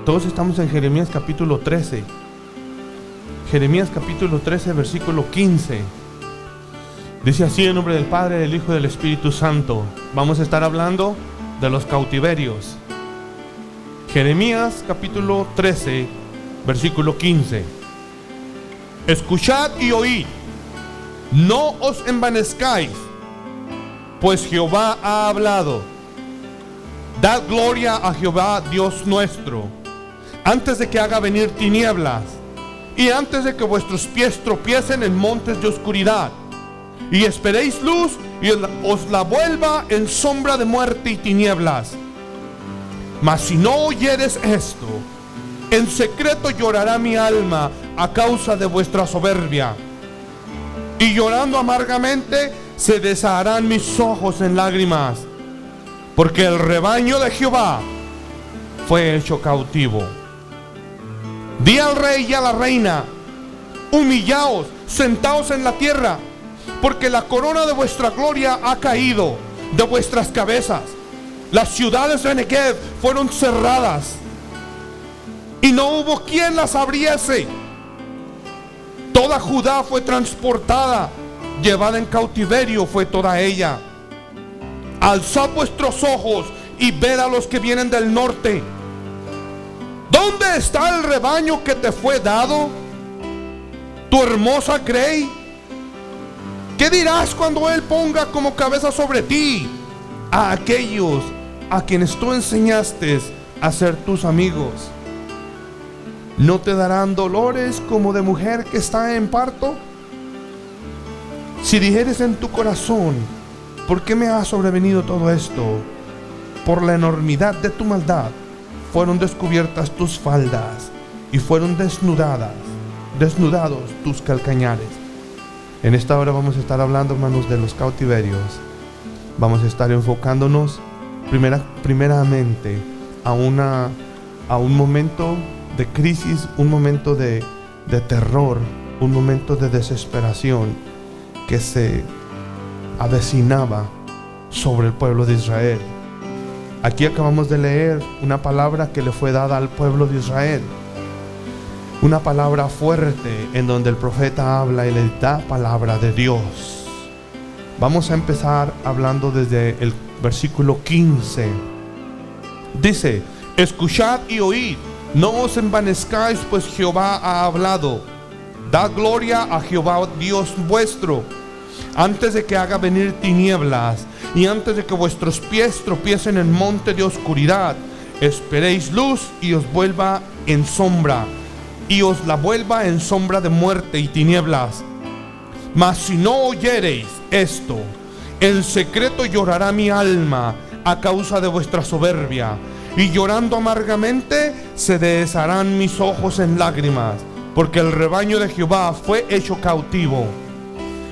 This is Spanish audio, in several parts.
Todos estamos en Jeremías capítulo 13. Jeremías capítulo 13, versículo 15. Dice así: en nombre del Padre, del Hijo y del Espíritu Santo. Vamos a estar hablando de los cautiverios. Jeremías capítulo 13, versículo 15. Escuchad y oíd, no os envanezcáis, pues Jehová ha hablado. Dad gloria a Jehová Dios nuestro, antes de que haga venir tinieblas, y antes de que vuestros pies tropiecen en montes de oscuridad, y esperéis luz, y os la vuelva en sombra de muerte y tinieblas. Mas si no oyeres esto, en secreto llorará mi alma a causa de vuestra soberbia, y llorando amargamente se desharán mis ojos en lágrimas, porque el rebaño de Jehová fue hecho cautivo. Di al rey y a la reina: humillaos, sentaos en la tierra, porque la corona de vuestra gloria ha caído de vuestras cabezas. Las ciudades de Negev fueron cerradas, y no hubo quien las abriese. Toda Judá fue transportada, llevada en cautiverio fue toda ella. Alzad vuestros ojos y ved a los que vienen del norte. ¿Dónde está el rebaño que te fue dado, tu hermosa Grey? ¿Qué dirás cuando él ponga como cabeza sobre ti a aquellos a quienes tú enseñaste a ser tus amigos? ¿No te darán dolores como de mujer que está en parto? Si dijeres en tu corazón: ¿por qué me ha sobrevenido todo esto? Por la enormidad de tu maldad fueron descubiertas tus faldas, y fueron desnudados tus calcañares. En esta hora vamos a estar hablando, hermanos, de los cautiverios. Vamos a estar enfocándonos primeramente a un momento de crisis, un momento de terror, un momento de desesperación que se avecinaba sobre el pueblo de Israel. Aquí acabamos de leer una palabra que le fue dada al pueblo de Israel, una palabra fuerte en donde el profeta habla y le da palabra de Dios. Vamos a empezar hablando desde el versículo 15. Dice: escuchad y oíd, no os envanezcáis, pues Jehová ha hablado. Dad gloria a Jehová Dios vuestro, antes de que haga venir tinieblas, y antes de que vuestros pies tropiecen en monte de oscuridad. Esperéis luz, y os vuelva en sombra, y os la vuelva en sombra de muerte y tinieblas. Mas si no oyereis esto, en secreto llorará mi alma a causa de vuestra soberbia, y llorando amargamente se desharán mis ojos en lágrimas, porque el rebaño de Jehová fue hecho cautivo.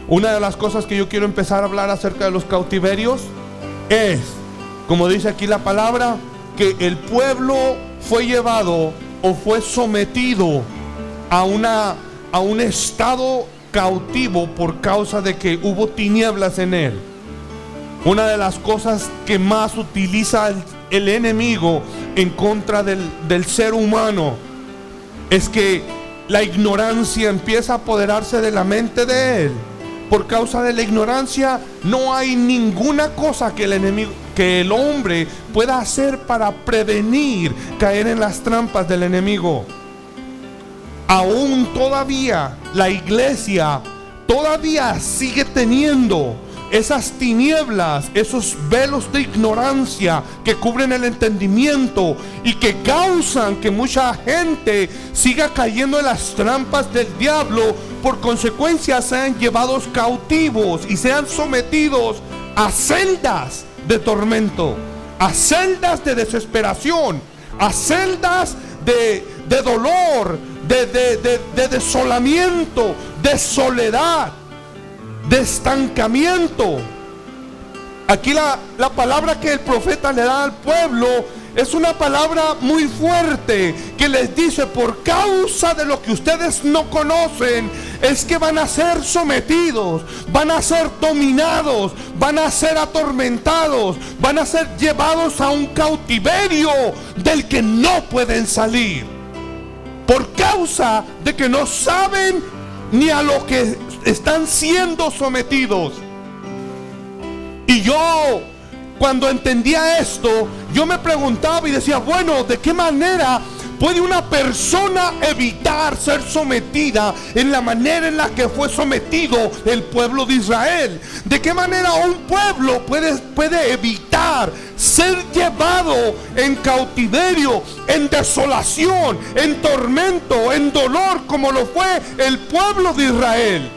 Una de las cosas que yo quiero empezar a hablar acerca de los cautiverios es, como dice aquí la palabra, que el pueblo fue llevado o fue sometido a un estado cautivo por causa de que hubo tinieblas en él. Una de las cosas que más utiliza el enemigo en contra del ser humano es que la ignorancia empieza a apoderarse de la mente de él. Por causa de la ignorancia no hay ninguna cosa que el hombre pueda hacer para prevenir caer en las trampas del enemigo. Aún todavía la iglesia todavía sigue teniendo esas tinieblas, esos velos de ignorancia que cubren el entendimiento y que causan que mucha gente siga cayendo en las trampas del diablo. Por consecuencia sean llevados cautivos y sean sometidos a celdas de tormento, a celdas de desesperación, a celdas de dolor, de desolamiento, de soledad, de estancamiento. Aquí la palabra que el profeta le da al pueblo es una palabra muy fuerte que les dice: por causa de lo que ustedes no conocen, es que van a ser sometidos, van a ser dominados, van a ser atormentados, van a ser llevados a un cautiverio del que no pueden salir, por causa de que no saben ni a lo que están siendo sometidos. Y yo, cuando entendía esto, yo me preguntaba y decía: bueno, ¿de qué manera puede una persona evitar ser sometida en la manera en la que fue sometido el pueblo de Israel? ¿De qué manera un pueblo puede evitar ser llevado en cautiverio, en desolación, en tormento, en dolor, como lo fue el pueblo de Israel?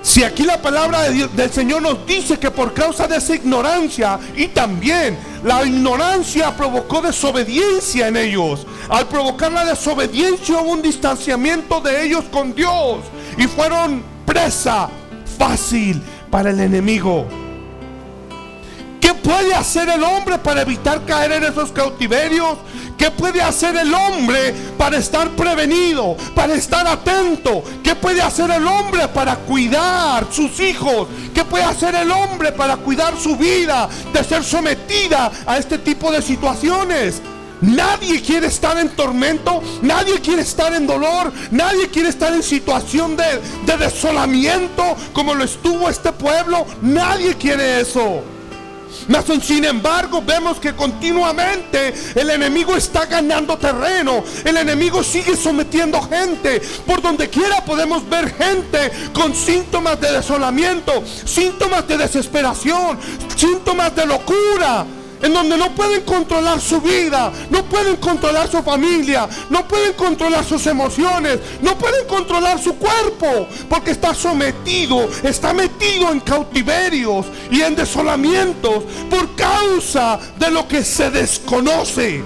Si aquí la palabra del Señor nos dice que por causa de esa ignorancia, y también la ignorancia provocó desobediencia en ellos, al provocar la desobediencia hubo un distanciamiento de ellos con Dios y fueron presa fácil para el enemigo. ¿Qué puede hacer el hombre para evitar caer en esos cautiverios? ¿Qué puede hacer el hombre para estar prevenido, para estar atento? ¿Qué puede hacer el hombre para cuidar sus hijos? ¿Qué puede hacer el hombre para cuidar su vida de ser sometida a este tipo de situaciones? Nadie quiere estar en tormento, nadie quiere estar en dolor, nadie quiere estar en situación de desolamiento como lo estuvo este pueblo. Nadie quiere eso. Mas sin embargo vemos que continuamente el enemigo está ganando terreno. El enemigo sigue sometiendo gente. Por donde quiera podemos ver gente con síntomas de desolamiento, síntomas de desesperación, síntomas de locura, en donde no pueden controlar su vida, no pueden controlar su familia, no pueden controlar sus emociones, no pueden controlar su cuerpo, porque está sometido, está metido en cautiverios y en desolamientos por causa de lo que se desconoce.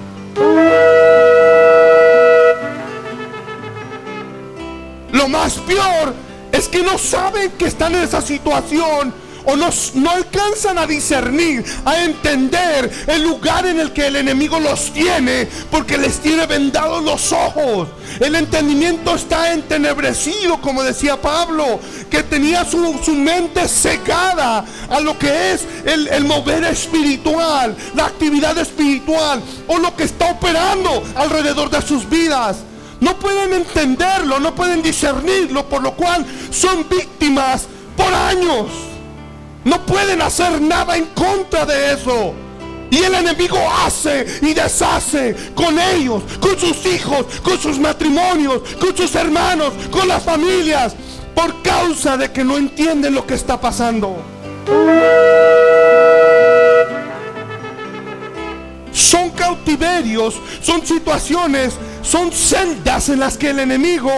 Lo más peor es que no saben que están en esa situación, o no alcanzan a discernir, a entender el lugar en el que el enemigo los tiene, porque les tiene vendados los ojos. El entendimiento está entenebrecido, como decía Pablo, que tenía su mente cegada a lo que es el mover espiritual, la actividad espiritual, o lo que está operando alrededor de sus vidas. No pueden entenderlo, no pueden discernirlo, por lo cual son víctimas por años. No pueden hacer nada en contra de eso. Y el enemigo hace y deshace con ellos, con sus hijos, con sus matrimonios, con sus hermanos, con las familias, por causa de que no entienden lo que está pasando. Son cautiverios, son situaciones, son celdas en las que el enemigo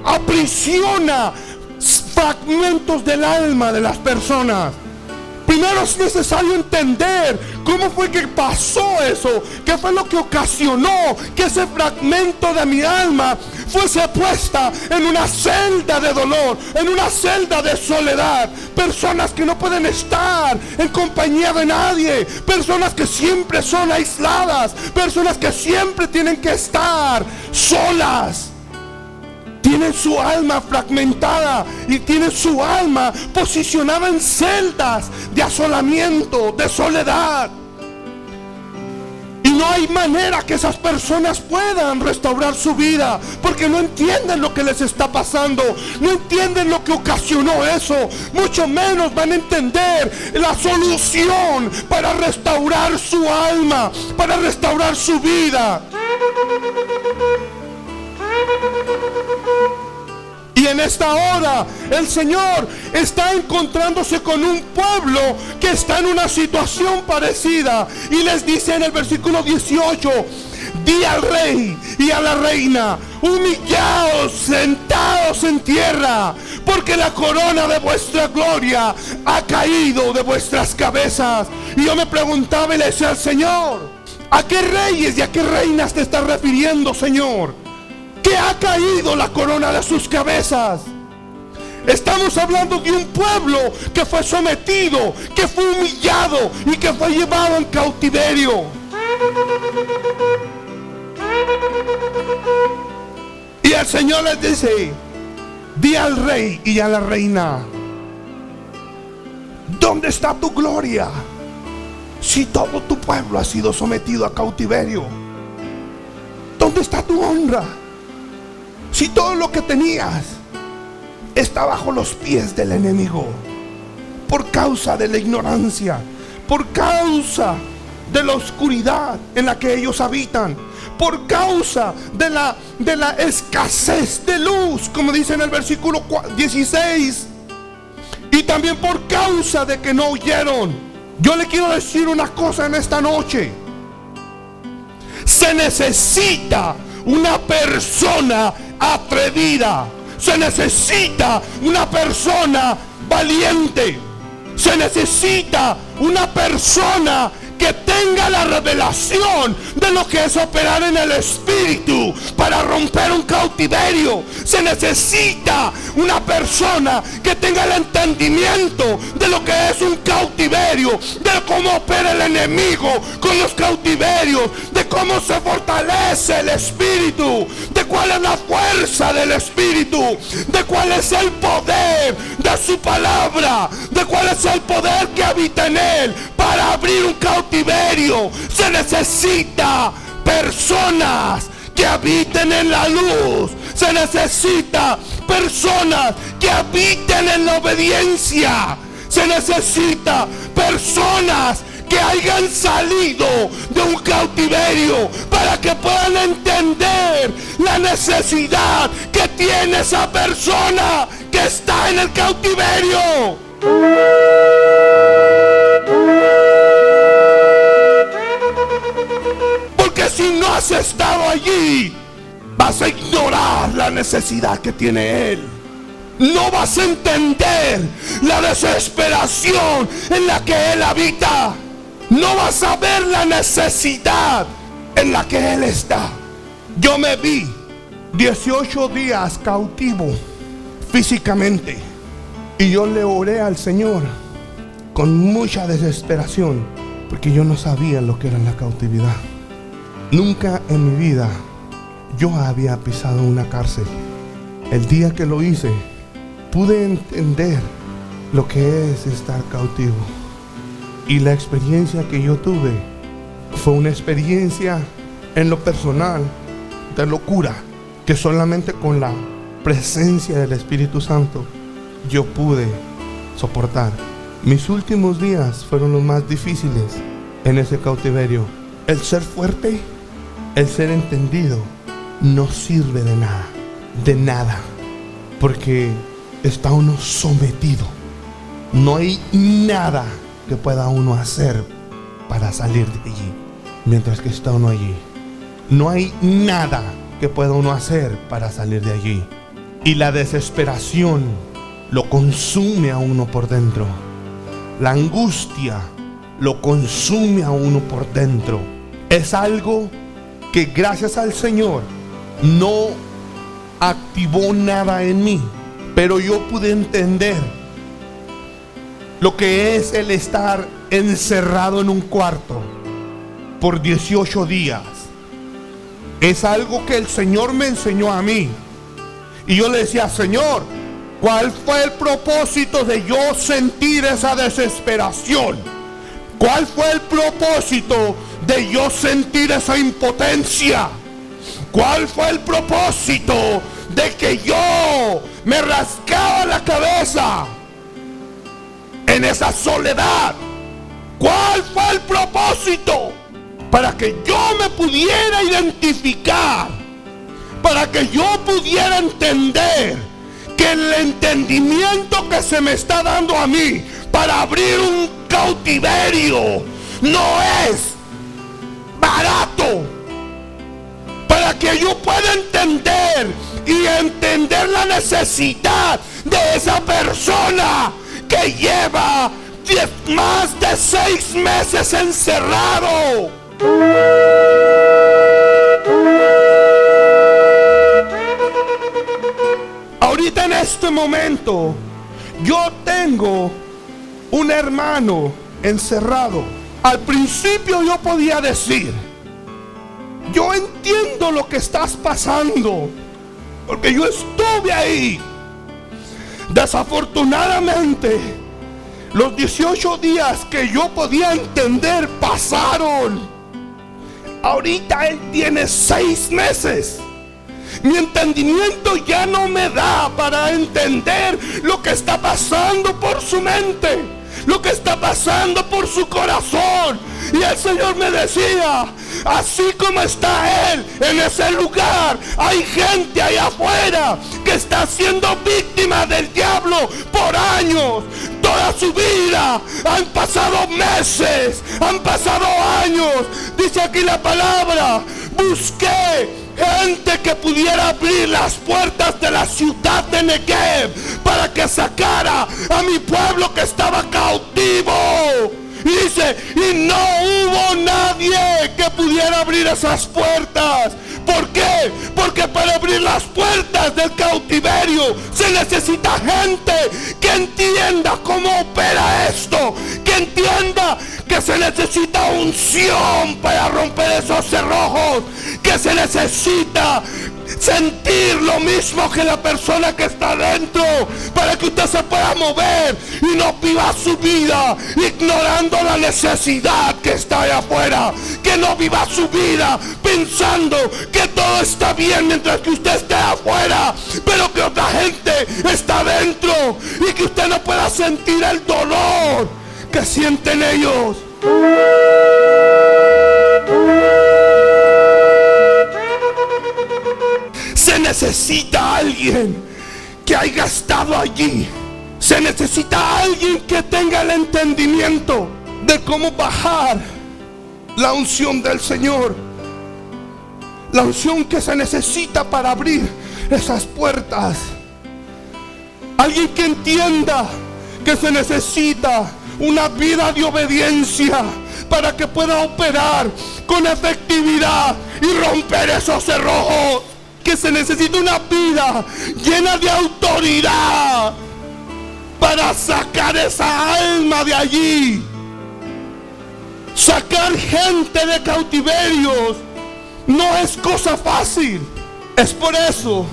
aprisiona fragmentos del alma de las personas. Primero es necesario entender cómo fue que pasó eso, qué fue lo que ocasionó que ese fragmento de mi alma fuese puesta en una celda de dolor, en una celda de soledad. Personas que no pueden estar en compañía de nadie, personas que siempre son aisladas, personas que siempre tienen que estar solas. Tienen su alma fragmentada y tienen su alma posicionada en celdas de asolamiento, de soledad. Y no hay manera que esas personas puedan restaurar su vida, porque no entienden lo que les está pasando, no entienden lo que ocasionó eso, mucho menos van a entender la solución para restaurar su alma, para restaurar su vida. Y en esta hora el Señor está encontrándose con un pueblo que está en una situación parecida, y les dice en el versículo 18: di al rey y a la reina, humillaos, sentados en tierra, porque la corona de vuestra gloria ha caído de vuestras cabezas. Y yo me preguntaba y le decía al Señor: ¿a qué reyes y a qué reinas te estás refiriendo, Señor? Que ha caído la corona de sus cabezas. Estamos hablando de un pueblo que fue sometido, que fue humillado y que fue llevado en cautiverio. Y el Señor les dice: di al rey y a la reina, ¿dónde está tu gloria? Si todo tu pueblo ha sido sometido a cautiverio, ¿dónde está tu honra? Si todo lo que tenías está bajo los pies del enemigo, por causa de la ignorancia, por causa de la oscuridad en la que ellos habitan, por causa de la escasez de luz, como dice en el versículo 16, y también por causa de que no oyeron. Yo le quiero decir una cosa en esta noche: se necesita una persona atrevida, se necesita una persona valiente, se necesita una persona que tenga la revelación de lo que es operar en el espíritu para romper un cautiverio. Se necesita una persona que tenga el entendimiento de lo que es un cautiverio, de cómo opera el enemigo con los cautiverios, de cómo se fortalece el espíritu, de cuál es la fuerza del espíritu, de cuál es el poder de su palabra, de cuál es el poder que habita en él para abrir un cautiverio. Se necesita personas que habiten en la luz. Se necesita personas que habiten en la obediencia. Se necesita personas que hayan salido de un cautiverio para que puedan entender la necesidad que tiene esa persona que está en el cautiverio. Porque si no has estado allí, vas a ignorar la necesidad que tiene él. No vas a entender la desesperación en la que él habita. No vas a ver la necesidad en la que él está. Yo me vi 18 días cautivo físicamente, y yo le oré al Señor con mucha desesperación, porque yo no sabía lo que era la cautividad. Nunca en mi vida yo había pisado una cárcel. El día que lo hice, pude entender lo que es estar cautivo. Y la experiencia que yo tuve fue una experiencia en lo personal de locura, que solamente con la presencia del Espíritu Santo yo pude soportar. Mis últimos días fueron los más difíciles en ese cautiverio. El ser fuerte, el ser entendido, no sirve de nada, porque está uno sometido. No hay nada que pueda uno hacer para salir de allí mientras que está uno allí. No hay nada que pueda uno hacer para salir de allí. Y la desesperación lo consume a uno por dentro. La angustia lo consume a uno por dentro. Es algo que gracias al Señor no activó nada en mí, pero yo pude entender lo que es el estar encerrado en un cuarto por 18 días. Es algo que el Señor me enseñó a mí. Y yo le decía: Señor, ¿cuál fue el propósito de yo sentir esa desesperación? ¿Cuál fue el propósito de yo sentir esa impotencia? ¿Cuál fue el propósito de que yo me rascaba la cabeza en esa soledad? ¿Cuál fue el propósito? Para que yo me pudiera identificar, para que yo pudiera entender que el entendimiento que se me está dando a mí para abrir un cautiverio no es barato. Para que yo pueda entender y entender la necesidad de esa persona que lleva más de 6 meses encerrado. Ahorita en este momento yo tengo un hermano encerrado. Al principio yo podía decir: yo entiendo lo que estás pasando, porque yo estuve ahí. Desafortunadamente, los 18 días que yo podía entender pasaron. Ahorita él tiene 6 meses. Mi entendimiento ya no me da para entender lo que está pasando por su mente, lo que está pasando por su corazón. Y el Señor me decía: así como está él en ese lugar, hay gente allá afuera que está siendo víctima del diablo por años. Toda su vida, han pasado meses, han pasado años. Dice aquí la palabra: busqué gente que pudiera abrir las puertas de la ciudad de Negev para que sacara a mi pueblo que estaba cautivo. Y dice: y no hubo nadie que pudiera abrir esas puertas. ¿Por qué? Porque para abrir las puertas del cautiverio se necesita gente que entienda cómo opera esto, que entienda que se necesita unción para romper esos cerrojos, que se necesita sentir lo mismo que la persona que está dentro, para que usted se pueda mover y no viva su vida ignorando la necesidad que está allá afuera, que no viva su vida pensando que todo está bien mientras que usted esté afuera, pero que otra gente está dentro y que usted no pueda sentir el dolor que sienten ellos. Se necesita alguien que haya estado allí. Se necesita alguien que tenga el entendimiento de cómo bajar la unción del Señor, la unción que se necesita para abrir esas puertas. Alguien que entienda que se necesita una vida de obediencia para que pueda operar con efectividad y romper esos cerrojos. Que se necesita una vida llena de autoridad para sacar esa alma de allí. Sacar gente de cautiverios no es cosa fácil. Es por eso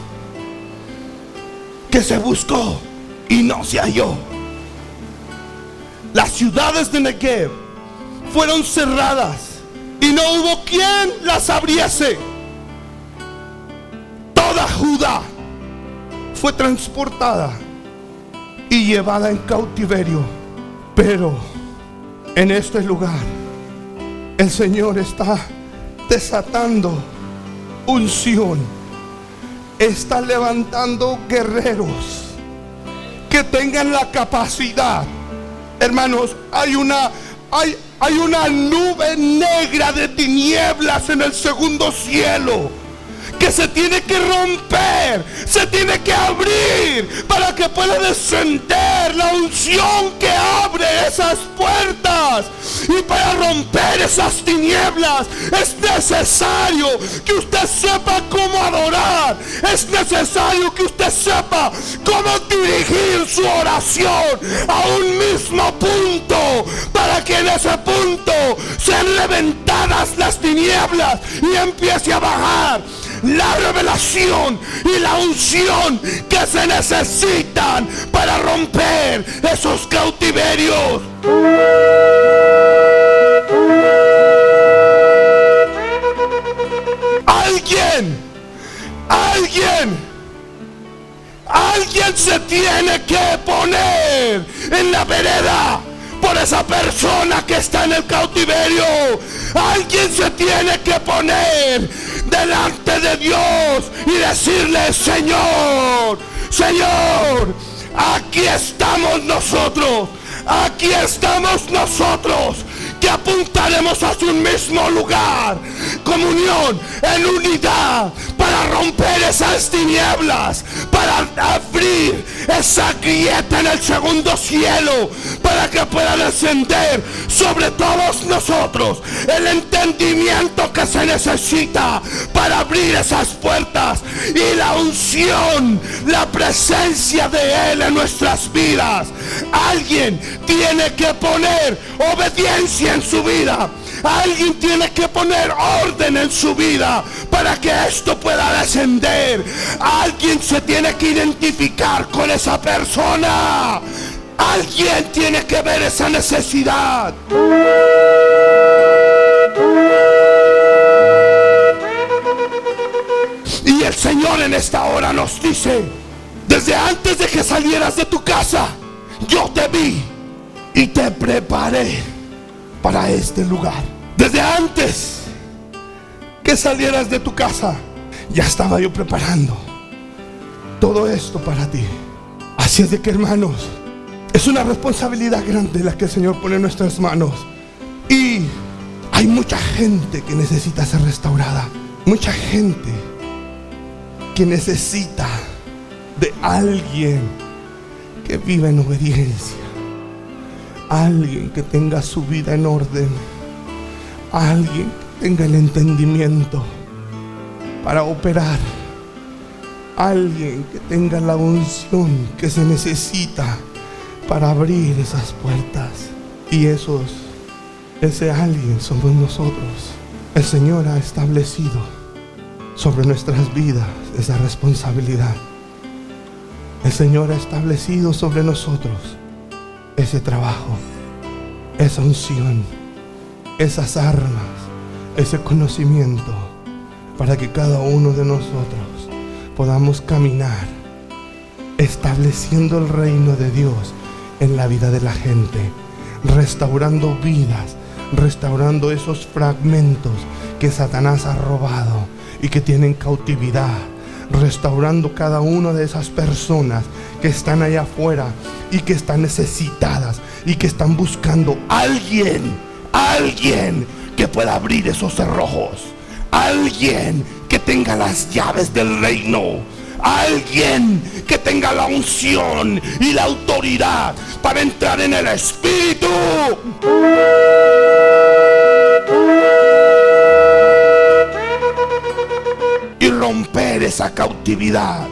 que se buscó y no se halló. Las ciudades de Negev fueron cerradas y no hubo quien las abriese. Toda Judá fue transportada y llevada en cautiverio. Pero en este lugar el Señor está desatando unción. Está levantando guerreros que tengan la capacidad. Hermanos, hay una nube negra de tinieblas en el segundo cielo que se tiene que romper, se tiene que abrir para que pueda descender la unción que abre esas puertas. Y para romper esas tinieblas es necesario que usted sepa cómo adorar, es necesario que usted sepa cómo dirigir su oración a un mismo punto, para que en ese punto sean reventadas las tinieblas y empiece a bajar la revelación y la unción que se necesitan para romper esos cautiverios. Alguien se tiene que poner en la vereda por esa persona que está en el cautiverio. Alguien se tiene que poner delante de Dios y decirle: Señor, Señor, aquí estamos nosotros, aquí estamos nosotros, que apuntaremos hacia un mismo lugar, comunión, en unidad, para romper esas tinieblas, para abrir esa grieta en el segundo cielo, para que pueda descender sobre todos nosotros el entendimiento que se necesita para para abrir esas puertas. Y la unción, la presencia de Él en nuestras vidas. Alguien tiene que poner obediencia en su vida. Alguien tiene que poner orden en su vida para que esto pueda descender. Alguien se tiene que identificar con esa persona. Alguien tiene que ver esa necesidad. Y el Señor en esta hora nos dice: desde antes de que salieras de tu casa, yo te vi y te preparé para este lugar. Desde antes que salieras de tu casa, ya estaba yo preparando todo esto para ti. Así es de que, hermanos, es una responsabilidad grande la que el Señor pone en nuestras manos. Y hay mucha gente que necesita ser restaurada. Mucha gente que necesita de alguien que viva en obediencia. Alguien que tenga su vida en orden. Alguien que tenga el entendimiento para operar. Alguien que tenga la unción que se necesita para abrir esas puertas. Y ese alguien somos nosotros. El Señor ha establecido sobre nuestras vidas esa responsabilidad. El Señor ha establecido sobre nosotros ese trabajo, esa unción, esas armas, ese conocimiento, para que cada uno de nosotros podamos caminar estableciendo el reino de Dios en la vida de la gente, restaurando vidas, restaurando esos fragmentos que Satanás ha robado y que tienen cautividad, restaurando cada una de esas personas que están allá afuera y que están necesitadas y que están buscando alguien que pueda abrir esos cerrojos, alguien que tenga las llaves del reino, alguien que tenga la unción y la autoridad para entrar en el Espíritu y romper esa cautividad.